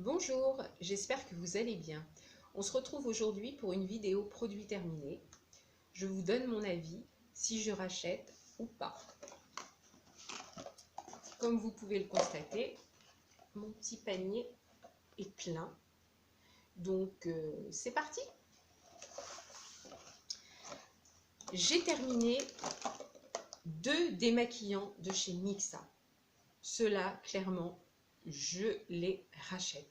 Bonjour, j'espère que vous allez bien. On se retrouve aujourd'hui pour une vidéo produit terminé. Je vous donne mon avis si je rachète ou pas. Comme vous pouvez le constater, mon petit panier est plein. Donc c'est parti. J'ai terminé 2 démaquillants de chez Mixa. Ceux-là, clairement, je les rachète.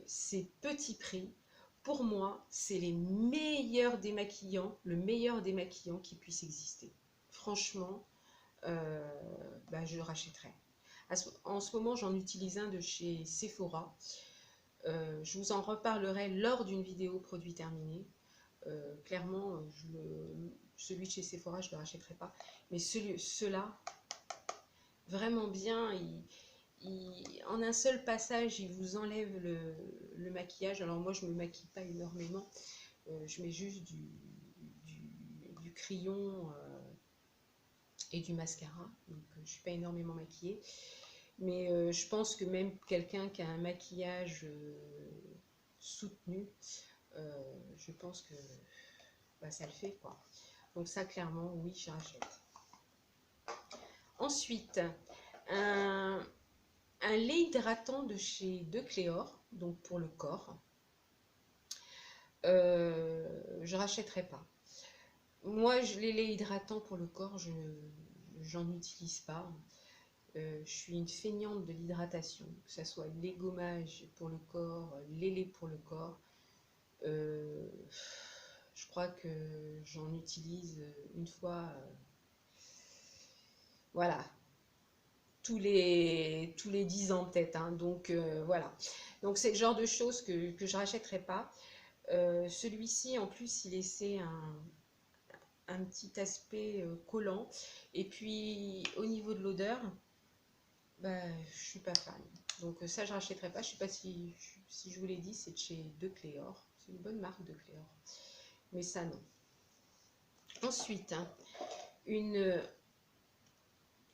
C'est petit prix. Pour moi, c'est les meilleurs démaquillants, le meilleur démaquillant qui puisse exister. Franchement, je rachèterai. En ce moment, j'en utilise un de chez Sephora. Je vous en reparlerai lors d'une vidéo produit terminé. Clairement, celui de chez Sephora, je ne le rachèterai pas. Mais ceux-là, vraiment bien, en un seul passage, il vous enlève le maquillage. Alors moi, je ne me maquille pas énormément. Je mets juste du crayon et du mascara. Donc, je ne suis pas énormément maquillée. Mais je pense que même quelqu'un qui a un maquillage soutenu, je pense que ça le fait, quoi. Donc ça, clairement, oui, je rachète. Ensuite, un lait hydratant de chez De Cléor, donc pour le corps. Je rachèterai pas. Moi, les laits hydratants pour le corps, j'en utilise pas. Je suis une feignante de l'hydratation, que ce soit les gommages pour le corps, les laits pour le corps. Je crois que j'en utilise une fois, voilà, tous les 10 ans peut-être. Hein. Donc voilà. Donc c'est le genre de choses que je rachèterai pas. Celui-ci, en plus, il laissait un petit aspect collant. Et puis, au niveau de l'odeur, je suis pas fan. Donc ça, je rachèterai pas. Je sais pas si je vous l'ai dit, c'est de chez De Cléor. C'est une bonne marque De Cléor. Mais ça, non. Ensuite, hein,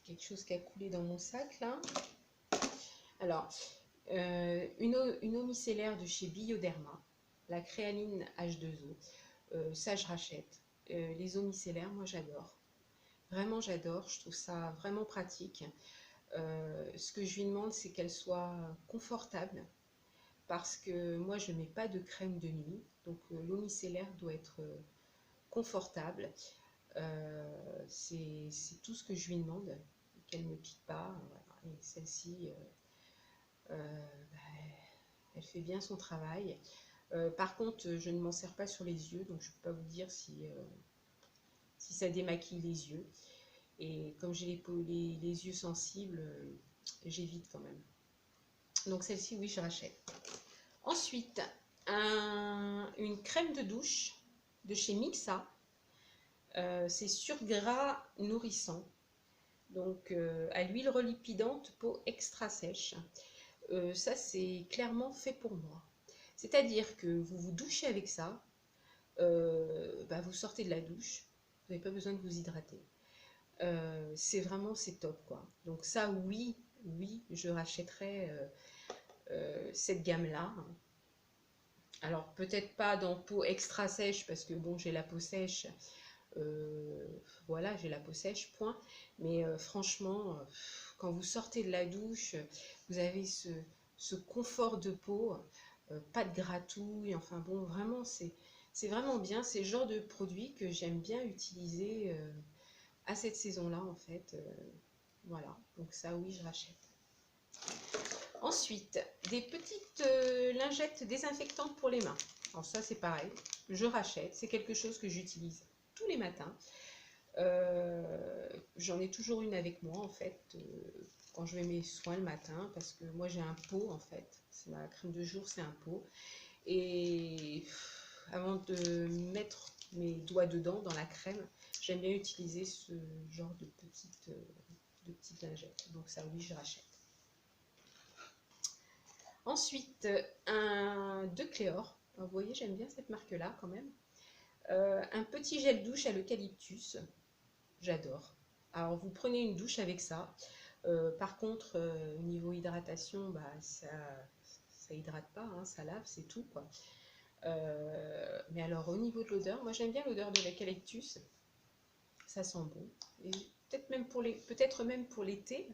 quelque chose qui a coulé dans mon sac, là. Alors, une eau micellaire de chez Bioderma, la créaline H2O. Ça, je rachète. Les eaux micellaires, moi, j'adore. Vraiment, j'adore. Je trouve ça vraiment pratique. Ce que je lui demande, c'est qu'elle soit confortable. Parce que moi, je ne mets pas de crème de nuit. Donc, l'eau micellaire doit être confortable. C'est tout ce que je lui demande. Qu'elle ne me pique pas. Voilà. Et celle-ci, elle fait bien son travail. Par contre, je ne m'en sers pas sur les yeux, donc je ne peux pas vous dire si ça démaquille les yeux. Et comme j'ai les yeux sensibles, j'évite quand même. Donc celle-ci, oui, je rachète. Ensuite, une crème de douche de chez Mixa. C'est sur gras nourrissant. Donc à l'huile relipidante, peau extra sèche. Ça, c'est clairement fait pour moi. C'est-à-dire que vous vous douchez avec ça, vous sortez de la douche, vous n'avez pas besoin de vous hydrater. C'est top, quoi. Donc ça, oui, je rachèterais cette gamme-là. Alors peut-être pas dans peau extra sèche, parce que bon, j'ai la peau sèche. Voilà, j'ai la peau sèche, point. Mais franchement, quand vous sortez de la douche, vous avez ce confort de peau, pas de gratouille, enfin bon, vraiment, c'est vraiment bien. C'est le genre de produit que j'aime bien utiliser à cette saison-là, en fait. Voilà, donc ça, oui, je rachète. Ensuite, des petites lingettes désinfectantes pour les mains. Alors ça, c'est pareil, je rachète. C'est quelque chose que j'utilise tous les matins. J'en ai toujours une avec moi, en fait, quand je vais mes soins le matin, parce que moi, j'ai un pot, en fait. C'est ma crème de jour, c'est un pot. Et avant de mettre mes doigts dedans, dans la crème, j'aime bien utiliser ce genre de petites lingettes. Donc ça, oui, je rachète. Ensuite, un De Cléor. Vous voyez, j'aime bien cette marque-là quand même. Un petit gel douche à l'eucalyptus. J'adore. Alors, vous prenez une douche avec ça. Par contre, au niveau hydratation, bah, ça hydrate pas, hein, ça lave, c'est tout, quoi. Mais alors, au niveau de l'odeur, moi j'aime bien l'odeur de l'eucalyptus. Ça sent bon. Et peut-être même pour l'été,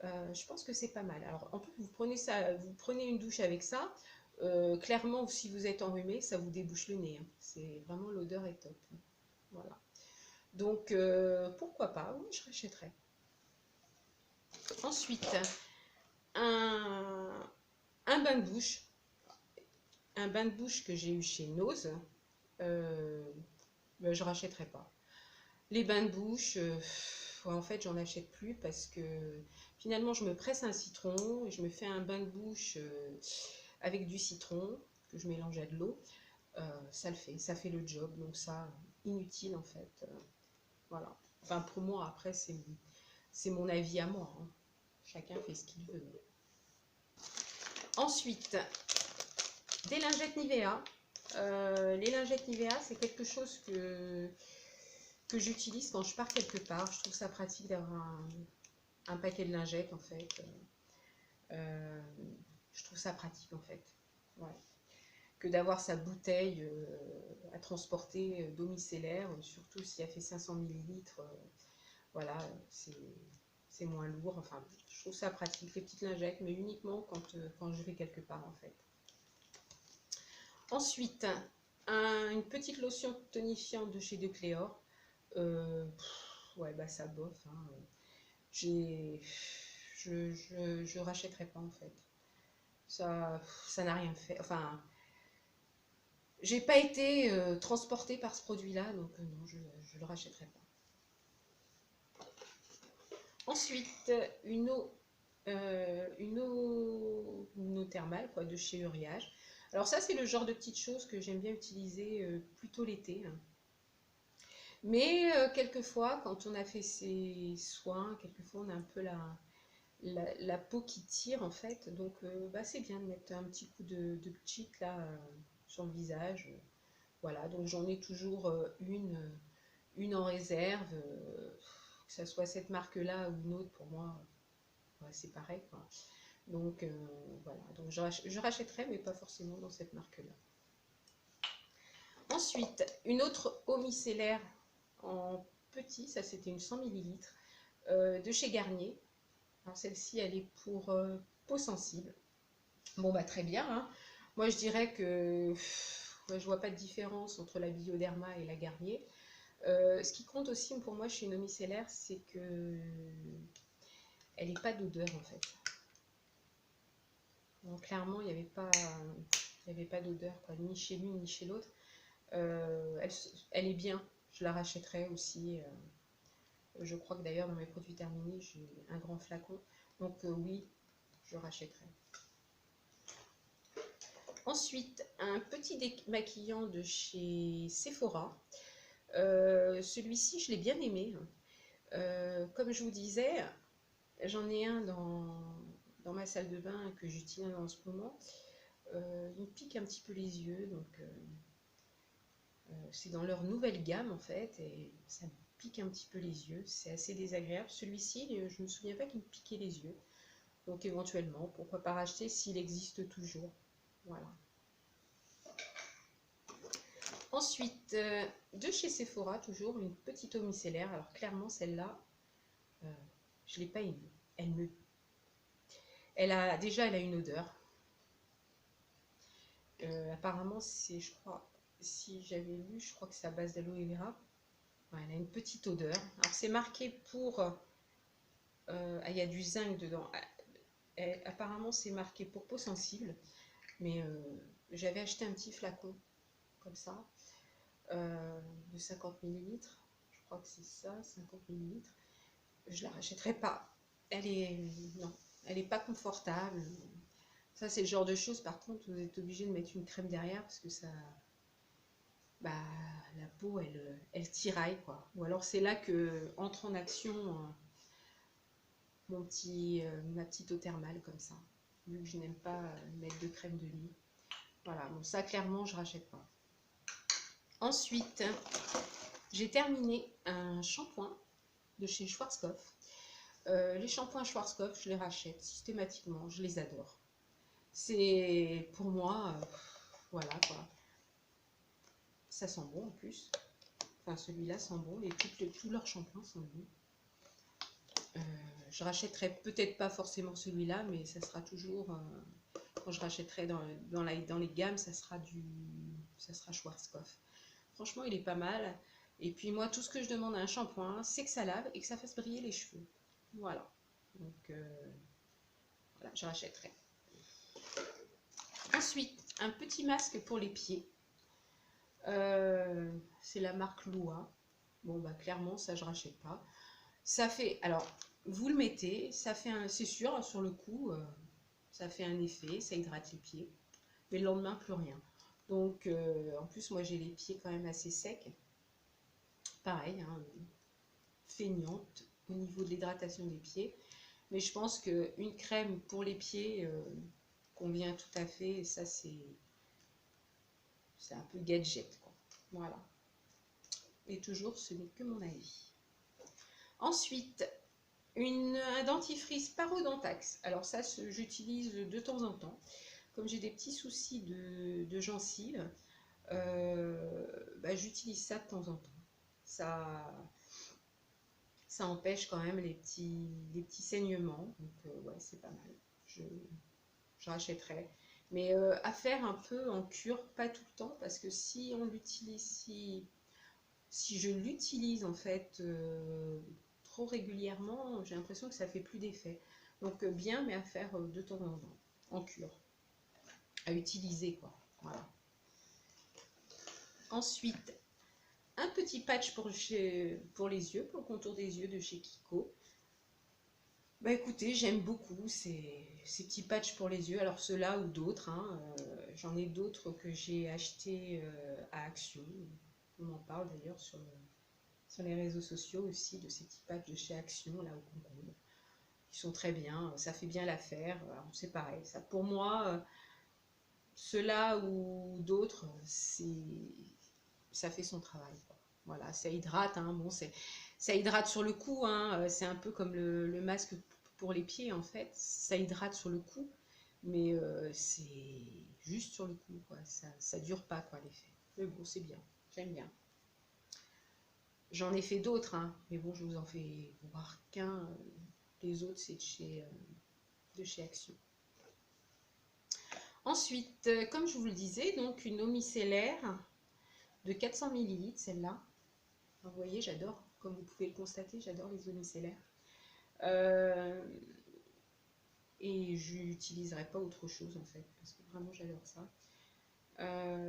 je pense que c'est pas mal. Alors, en plus, vous prenez ça, vous prenez une douche avec ça. Clairement, si vous êtes enrhumé, ça vous débouche le nez, hein. C'est vraiment, l'odeur est top. Voilà. Donc, pourquoi pas? Oui, je rachèterai. Ensuite, un bain de bouche. Un bain de bouche que j'ai eu chez Nose. Ben, je rachèterai pas. Les bains de bouche, ouais, en fait, j'en achète plus parce que finalement, je me presse un citron et je me fais un bain de bouche avec du citron que je mélange à de l'eau. Ça le fait, ça fait le job. Donc ça, inutile en fait. Voilà. Enfin, pour moi, après, c'est mon avis à moi, hein. Chacun fait ce qu'il veut. Ensuite, des lingettes Nivea. Les lingettes Nivea, c'est quelque chose que j'utilise quand je pars quelque part. Je trouve ça pratique d'avoir un paquet de lingettes, en fait. Je trouve ça pratique, en fait. Ouais. Que d'avoir sa bouteille à transporter d'eau micellaire, surtout si elle fait 500 millilitres. Voilà, c'est moins lourd. Enfin, je trouve ça pratique, les petites lingettes, mais uniquement quand je vais quelque part, en fait. Ensuite, une petite lotion tonifiante de chez Decléor. Ouais, bah ça bof, hein. Je rachèterai pas, en fait. Ça n'a rien fait. Enfin, j'ai pas été transportée par ce produit-là, donc non, je le rachèterai pas. Ensuite, une eau thermale, quoi, de chez Uriage. Alors ça, c'est le genre de petites choses que j'aime bien utiliser plutôt l'été, hein. Mais quelquefois, quand on a fait ses soins, quelquefois on a un peu la peau qui tire, en fait. Donc bah, c'est bien de mettre un petit coup de cheat là sur le visage. Voilà, donc j'en ai toujours une en réserve. Que ce soit cette marque-là ou une autre, pour moi, ouais, c'est pareil, quoi. Donc voilà, donc je rachèterai, mais pas forcément dans cette marque-là. Ensuite, une autre eau micellaire en petit, ça c'était une 100 millilitres de chez Garnier. Alors celle-ci, elle est pour peau sensible. Bon bah très bien, hein. Moi je dirais que ouais, je vois pas de différence entre la Bioderma et la Garnier. Ce qui compte aussi pour moi chez une eau micellaire, c'est que elle n'est pas d'odeur, en fait. Donc clairement, il n'y avait pas d'odeur, ni chez l'une ni chez l'autre. Elle est bien, je la rachèterai aussi. Je crois que d'ailleurs dans mes produits terminés, j'ai un grand flacon. Donc oui, je rachèterai. Ensuite, un petit démaquillant de chez Sephora. Celui-ci, je l'ai bien aimé. Comme je vous disais, j'en ai un dans ma salle de bain que j'utilise en ce moment. Il me pique un petit peu les yeux, donc c'est dans leur nouvelle gamme en fait, et ça me pique un petit peu les yeux, c'est assez désagréable. Celui-ci, je ne me souviens pas qu'il me piquait les yeux, donc éventuellement, pourquoi pas racheter s'il existe toujours. Voilà. Ensuite, de chez Sephora, toujours une petite eau micellaire. Alors clairement, celle-là, je ne l'ai pas aimée. Elle a une odeur. Apparemment, je crois, si j'avais lu, je crois que c'est à base d'aloe vera. Ouais, elle a une petite odeur. Alors c'est marqué pour... il y a du zinc dedans. Apparemment c'est marqué pour peau sensible. Mais j'avais acheté un petit flacon comme ça. De 50 millilitres. Je crois que c'est ça, 50 millilitres. Je la rachèterai pas. Non, elle est pas confortable. Ça c'est le genre de choses, par contre, vous êtes obligé de mettre une crème derrière parce que ça... Bah, la peau, elle tiraille, quoi. Ou alors c'est là que entre en action ma petite eau thermale, comme ça. Vu que je n'aime pas mettre de crème de lit. Voilà, bon, ça, clairement, je rachète pas. Ensuite, j'ai terminé un shampoing de chez Schwarzkopf. Les shampoings Schwarzkopf, je les rachète systématiquement, je les adore. C'est pour moi, voilà quoi. Ça sent bon en plus. Enfin, celui-là sent bon et tous leurs shampoings sont bons. Je rachèterai peut-être pas forcément celui-là, mais ça sera toujours, quand je rachèterai dans les gammes, ça sera Schwarzkopf. Franchement, il est pas mal. Et puis moi, tout ce que je demande à un shampoing, c'est que ça lave et que ça fasse briller les cheveux. Voilà. Donc, voilà, je rachèterai. Ensuite, un petit masque pour les pieds. C'est la marque Lua. Bon, bah clairement, ça, je rachète pas. Ça fait, alors, vous le mettez, ça fait c'est sûr, sur le coup, ça fait un effet, ça hydrate les pieds. Mais le lendemain, plus rien. Donc, en plus, moi, j'ai les pieds quand même assez secs. Pareil, hein, feignante au niveau de l'hydratation des pieds. Mais je pense qu'une crème pour les pieds convient tout à fait. Et ça, c'est un peu gadget, quoi. Voilà. Et toujours, ce n'est que mon avis. Ensuite, un dentifrice Parodontax. Alors ça, j'utilise de temps en temps. Comme j'ai des petits soucis de gencives, bah, j'utilise ça de temps en temps. Ça empêche quand même les petits saignements. Donc ouais, c'est pas mal. Je rachèterai. Mais à faire un peu en cure, pas tout le temps, parce que si on l'utilise, si je l'utilise en fait trop régulièrement, j'ai l'impression que ça fait plus d'effet. Donc bien, mais à faire de temps en temps, en cure. À utiliser, quoi. Voilà. Ensuite, un petit patch pour les yeux, pour le contour des yeux de chez Kiko. Bah écoutez, j'aime beaucoup ces petits patchs pour les yeux. Alors ceux-là ou d'autres, hein, j'en ai d'autres que j'ai achetés à Action. On en parle d'ailleurs sur les réseaux sociaux aussi, de ces petits patchs de chez Action, là au concombre. Ils sont très bien, ça fait bien l'affaire. C'est pareil, ça pour moi, ceux-là ou d'autres, ça fait son travail, quoi. Voilà, ça hydrate, hein. Bon, ça hydrate sur le coup, hein. C'est un peu comme le masque pour les pieds, en fait. Ça hydrate sur le coup, mais c'est juste sur le coup, quoi. Ça dure pas, quoi, l'effet. Mais bon, c'est bien, j'aime bien. J'en ai fait d'autres, hein, mais bon, je vous en fais voir qu'un. Les autres, c'est de chez Action. Ensuite, comme je vous le disais, donc une eau micellaire de 400 ml, celle-là. Vous voyez, j'adore, comme vous pouvez le constater, j'adore les eaux micellaires. Et je n'utiliserai pas autre chose en fait, parce que vraiment j'adore ça.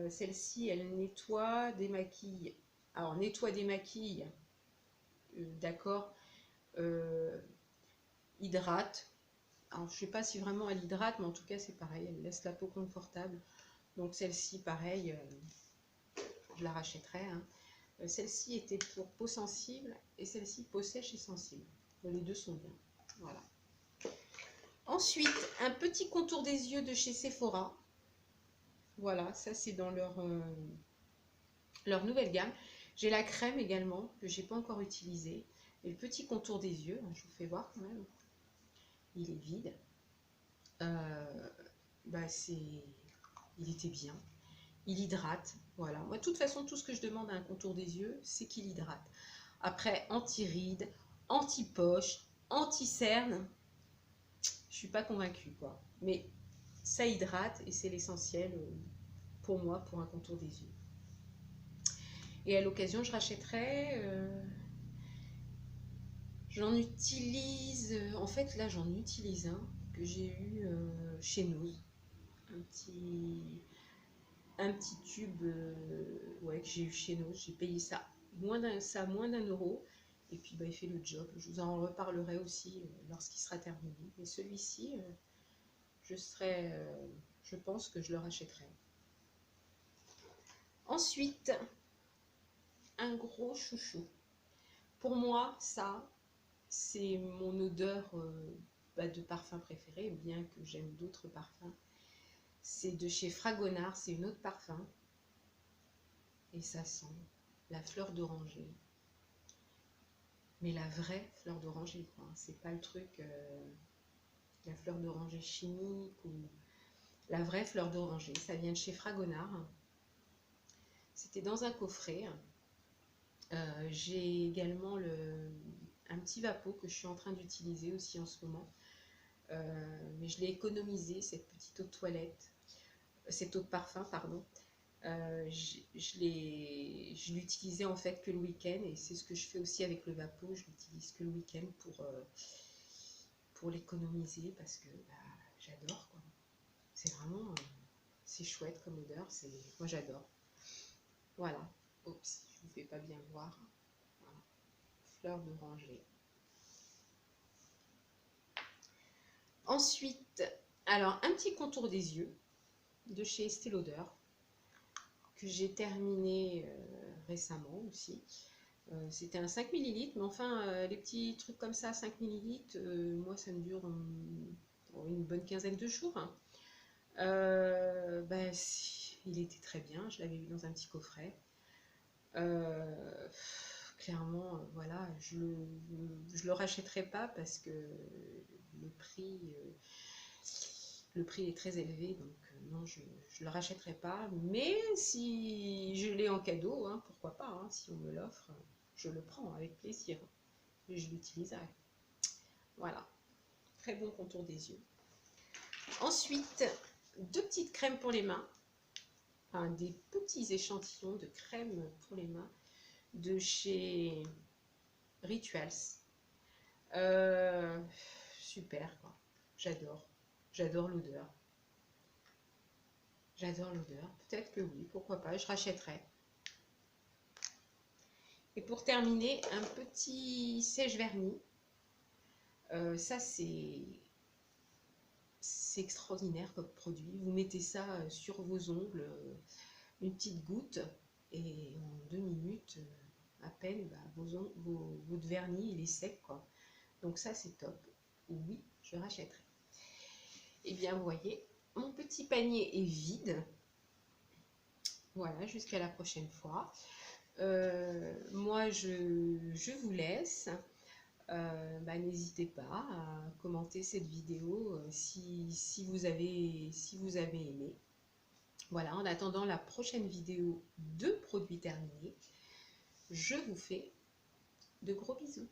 Celle-ci, elle nettoie, démaquille. Alors, nettoie, démaquille, d'accord, hydrate. Alors, je ne sais pas si vraiment elle hydrate, mais en tout cas, c'est pareil, elle laisse la peau confortable. Donc, celle-ci, pareil, je la rachèterai, hein. Celle-ci était pour peau sensible et celle-ci peau sèche et sensible. Donc, les deux sont bien. Voilà. Ensuite, un petit contour des yeux de chez Sephora. Voilà, ça c'est dans leur nouvelle gamme. J'ai la crème également que j'ai pas encore utilisée. Et le petit contour des yeux, je vous fais voir quand même. Il est vide. Bah il était bien. Il hydrate. Voilà. Moi, de toute façon, tout ce que je demande à un contour des yeux, c'est qu'il hydrate. Après, anti-rides, anti-poche, anti-cerne, je suis pas convaincue, quoi. Mais ça hydrate et c'est l'essentiel pour moi, pour un contour des yeux. Et à l'occasion, je rachèterai... j'en utilise... en fait, là, j'en utilise un que j'ai eu chez Nose. Un petit tube ouais, que j'ai eu chez Nose. J'ai payé ça moins d'1 €. Et puis, bah, il fait le job. Je vous en reparlerai aussi lorsqu'il sera terminé. Mais celui-ci, je pense que je le rachèterai. Ensuite, un gros chouchou. Pour moi, ça, c'est mon odeur de parfum préféré, bien que j'aime d'autres parfums. C'est de chez Fragonard, c'est une autre parfum. Et ça sent la fleur d'oranger. mais la vraie fleur d'oranger, quoi. C'est pas le truc, la fleur d'oranger chimique ou la vraie fleur d'oranger. Ça vient de chez Fragonard. C'était dans un coffret. J'ai également un petit vapeau que je suis en train d'utiliser aussi en ce moment. Mais je l'ai économisé, cette petite eau de toilette, cette eau de parfum, pardon. Je l'utilisais en fait que le week-end et c'est ce que je fais aussi avec le vapeau. Je l'utilise que le week-end pour l'économiser parce que bah, j'adore quoi. C'est vraiment c'est chouette comme odeur. Moi j'adore. Voilà. Oups, je ne vous fais pas bien voir. Voilà. Fleur d'oranger. Ensuite, alors un petit contour des yeux de chez Estée Lauder que j'ai terminé récemment aussi. C'était un 5 millilitres, mais enfin, les petits trucs comme ça, 5 millilitres, moi ça me dure une bonne quinzaine de jours. Hein. Ben, il était très bien, je l'avais eu dans un petit coffret. Clairement, voilà, je le rachèterai pas parce que le prix, le prix est très élevé, donc non, je ne le rachèterai pas. Mais si je l'ai en cadeau, hein, pourquoi pas, hein, si on me l'offre, je le prends avec plaisir et je l'utiliserai. Voilà, très bon contour des yeux. Ensuite, deux petites crèmes pour les mains, enfin, des petits échantillons de crème pour les mains de chez Rituals. Super, quoi. J'adore l'odeur. J'adore l'odeur. Peut-être que oui, pourquoi pas, je rachèterai. Et pour terminer, un petit sèche-vernis. Ça, c'est extraordinaire comme produit. Vous mettez ça sur vos ongles, une petite goutte, et en 2 minutes, à peine, bah, votre vernis, il est sec, quoi. Donc ça, c'est top. Oui, je rachèterai. Et bien, vous voyez, mon petit panier est vide. Voilà, jusqu'à la prochaine fois. Moi, je vous laisse. Bah, n'hésitez pas à commenter cette vidéo si vous avez aimé. Voilà, en attendant la prochaine vidéo de produits terminés, je vous fais de gros bisous.